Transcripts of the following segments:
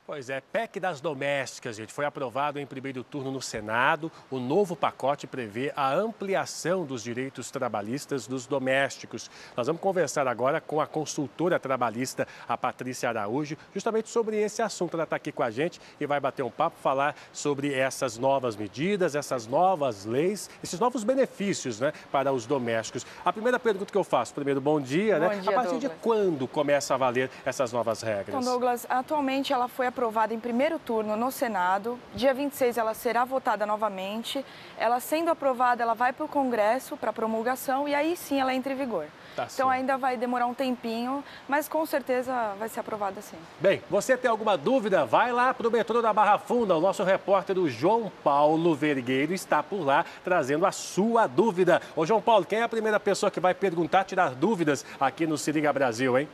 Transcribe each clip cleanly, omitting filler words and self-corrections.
Pois é, PEC das domésticas, gente, foi aprovado em primeiro turno no Senado. O novo pacote prevê a ampliação dos direitos trabalhistas dos domésticos. Nós vamos conversar agora com a consultora trabalhista, a Patrícia Araújo, justamente sobre esse assunto. Ela está aqui com a gente e vai bater um papo, falar sobre essas novas medidas, essas novas leis, esses novos benefícios, né, para os domésticos. A primeira pergunta que eu faço, primeiro, bom dia, né? Bom dia, a partir Douglas. de quando começa a valer essas novas regras? Então, Douglas, atualmente ela foi aprovada em primeiro turno no Senado. Dia 26 ela será votada novamente. Ela sendo aprovada, ela vai para o Congresso para promulgação e aí sim ela entra em vigor. Tá Então certo. ainda vai demorar um tempinho, mas com certeza vai ser aprovada sim. Bem, você tem alguma dúvida? Vai lá para o metrô da Barra Funda. O nosso repórter, o João Paulo Vergueiro, está por lá trazendo a sua dúvida. Ô, João Paulo, quem é a primeira pessoa que vai perguntar, tirar dúvidas aqui no Se Liga Brasil, hein?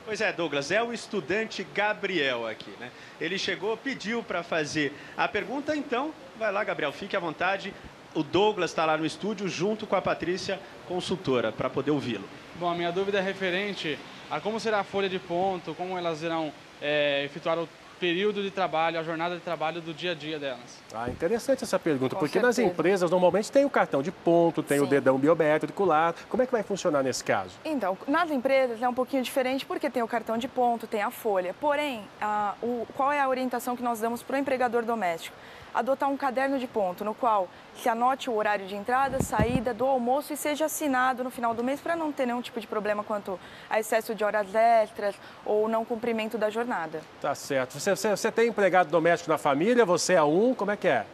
Pois é, Douglas, é o estudante Gabriel aqui, né? Ele chegou, pediu para fazer a pergunta, então vai lá, Gabriel, fique à vontade. O Douglas está lá no estúdio junto com a Patrícia, consultora, para poder ouvi-lo. Bom, a minha dúvida é referente a como será a folha de ponto, como elas irão efetuar o período de trabalho, a jornada de trabalho do dia a dia delas. Ah, interessante essa pergunta, Com porque nas certeza. empresas normalmente tem o cartão de ponto, tem o Sim. dedão biométrico lá. Como é que vai funcionar nesse caso? Então, nas empresas é um pouquinho diferente porque tem o cartão de ponto, tem a folha. Porém, qual é a orientação que nós damos para o empregador doméstico? Adotar um caderno de ponto, no qual se anote o horário de entrada, saída, do almoço e seja assinado no final do mês para não ter nenhum tipo de problema quanto a excesso de horas extras ou não cumprimento da jornada. Tá certo. Você tem empregado doméstico na família? Você é um? Como é que é?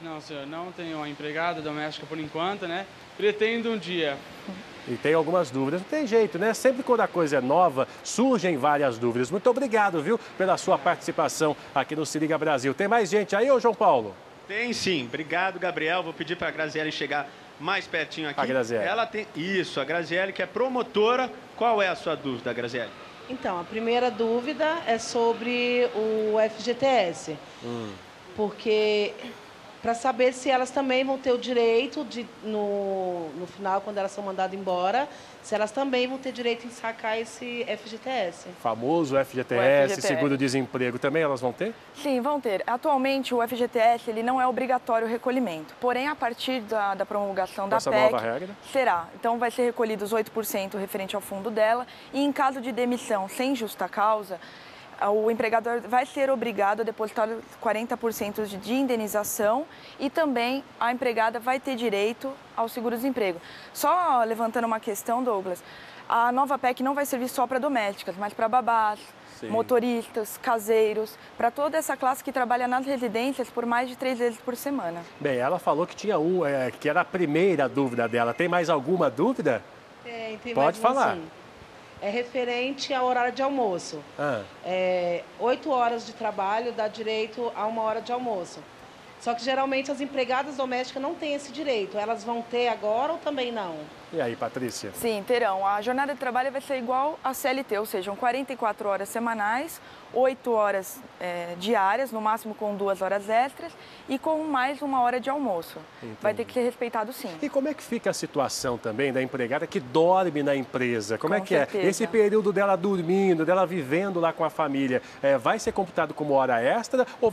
Não, senhor, não tenho uma empregada doméstica por enquanto, né? Pretendo um dia. E tem algumas dúvidas. Não tem jeito, né? Sempre quando a coisa é nova, surgem várias dúvidas. Muito obrigado, viu, pela sua participação aqui no Se Liga Brasil. Tem mais gente aí, ô João Paulo? Tem sim, obrigado, Gabriel. Vou pedir para a Graziele chegar mais pertinho aqui. A Graziele. Ela tem isso, a Graziele, que é promotora. Qual é a sua dúvida, Graziele? Então, a primeira dúvida é sobre o FGTS. Porque para saber se elas também vão ter o direito de, no final, quando elas são mandadas embora, se elas também vão ter direito em sacar esse FGTS. Famoso FGTS, O FGTS. seguro-desemprego, também elas vão ter? Sim, vão ter. Atualmente, o FGTS ele não é obrigatório o recolhimento. Porém, a partir da promulgação da Essa PEC, nova regra? será. Então, vai ser recolhido os 8% referente ao fundo dela. E, em caso de demissão sem justa causa, o empregador vai ser obrigado a depositar 40% de indenização e também a empregada vai ter direito ao seguro-desemprego. Só levantando uma questão, Douglas, a nova PEC não vai servir só para domésticas, mas para babás, Sim. motoristas, caseiros, para toda essa classe que trabalha nas residências por mais de 3 vezes por semana. Bem, ela falou que tinha que era a primeira dúvida dela. Tem mais alguma dúvida? Tem Pode mais uma, falar. assim. É referente ao horário de almoço. 8 horas de trabalho dá direito a 1 hora de almoço. Só que geralmente as empregadas domésticas não têm esse direito. Elas vão ter agora ou também não? E aí, Patrícia? Sim, terão. A jornada de trabalho vai ser igual à CLT, ou seja, 44 horas semanais, 8 horas diárias, no máximo com 2 horas extras e com mais 1 hora de almoço. Entendi. Vai ter que ser respeitado sim. E como é que fica a situação também da empregada que dorme na empresa? Como é Com que é? certeza. Esse período dela dormindo, dela vivendo lá com a família, vai ser computado como hora extra ou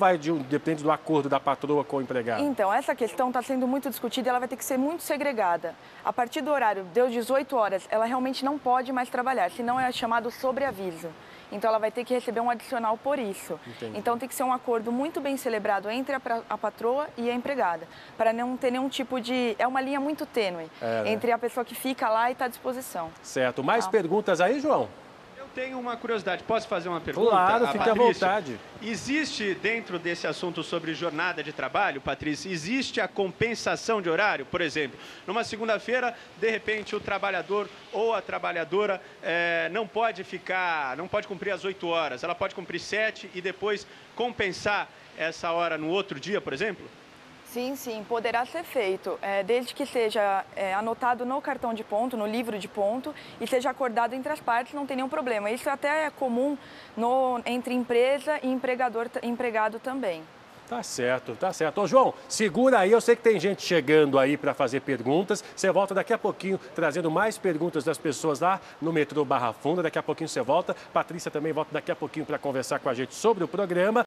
depende do acordo da patroa com o empregado? Então, essa questão está sendo muito discutida e ela vai ter que ser muito segregada. A partir do horário, deu 18 horas, ela realmente não pode mais trabalhar, senão é chamado sobreaviso. Então, ela vai ter que receber um adicional por isso. Entendi. Então, tem que ser um acordo muito bem celebrado entre a patroa e a empregada, para não ter nenhum tipo de... É uma linha muito tênue né? entre a pessoa que fica lá e está à disposição. Certo. Mais Tá. perguntas aí, João? Eu tenho uma curiosidade, posso fazer uma pergunta? Claro, fique à Patrícia? vontade. Existe dentro desse assunto sobre jornada de trabalho, Patrícia, existe a compensação de horário? Por exemplo, numa segunda-feira, de repente, o trabalhador ou a trabalhadora não pode cumprir as 8 horas, ela pode cumprir 7 e depois compensar essa hora no outro dia, por exemplo? Sim, sim, poderá ser feito, desde que seja anotado no cartão de ponto, no livro de ponto, e seja acordado entre as partes, não tem nenhum problema. Isso até é comum entre empresa e empregado também. Tá certo, tá certo. Ô, João, segura aí, eu sei que tem gente chegando aí para fazer perguntas. Você volta daqui a pouquinho, trazendo mais perguntas das pessoas lá no metrô Barra Funda. Daqui a pouquinho você volta. Patrícia também volta daqui a pouquinho para conversar com a gente sobre o programa.